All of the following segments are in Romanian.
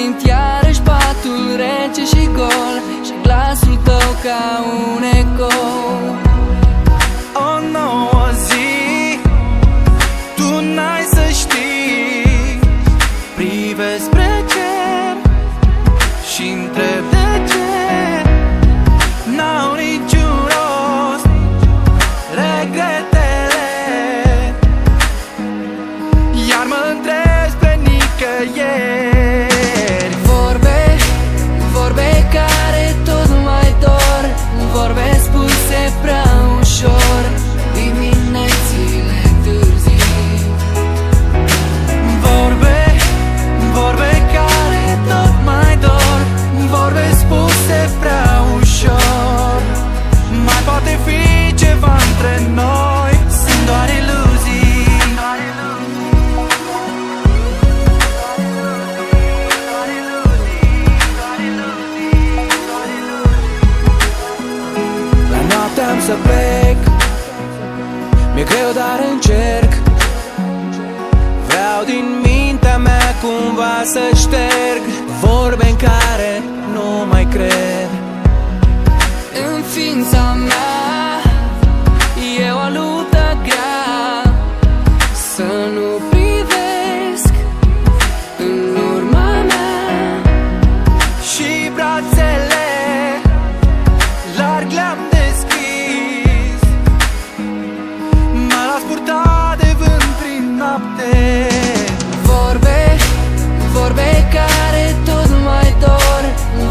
simt iarăși patul rece și gol și glasul tău ca un ecou. O nouă zi, tu n-ai să știi. Privesc spre cer și întreb de ce n-au niciun rost regretele. Iar mă întreb spre nicăieri. Vorbe care tot mai dor, vorbe spuse prea ușor, diminețile târzii. Vorbe care tot mai dor, vorbe spuse prea ușor. Mai poate fi ceva între noi, sunt doar iluzii. La noapte am să plec, mi-e greu dar încerc. Vreau din mintea mea cumva să șterg vorbe în care nu mai cred. În ființa mea e o luptă grea să nu privesc în urma mea. Și brațele larg le-am deschis, mă las purta de vânt prin noapte. Vorbe care tot mai dor,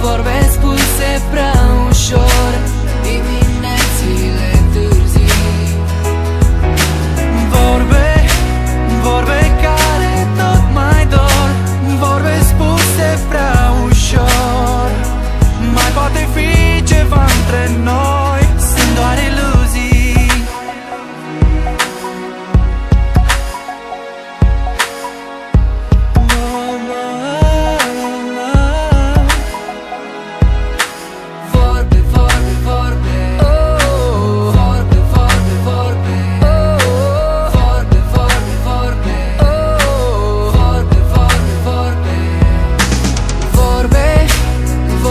vorbe spuse prea ușor, diminețile târzii. Vorbe care tot mai dor, vorbe spuse prea ușor. Mai poate fi ceva între noi, sunt doar iluzii.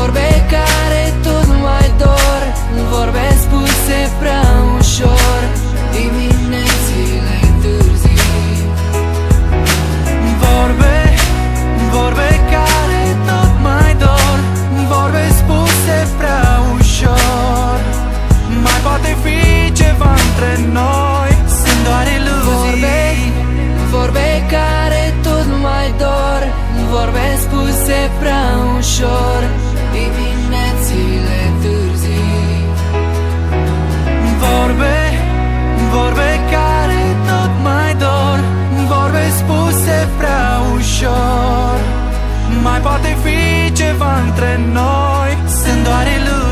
Vorbe care tot mai dor, vorbe spuse prea ușor, diminețile târzii. Vorbe care tot mai dor, vorbe spuse prea ușor. Mai poate fi ceva între noi, sunt doar iluzii. Vorbe care tot mai dor, vorbe spuse prea ușor, diminețile târzii. Vorbe care tot mai dor, vorbe spuse prea ușor. Mai poate fi ceva între noi, sunt doar iluzii.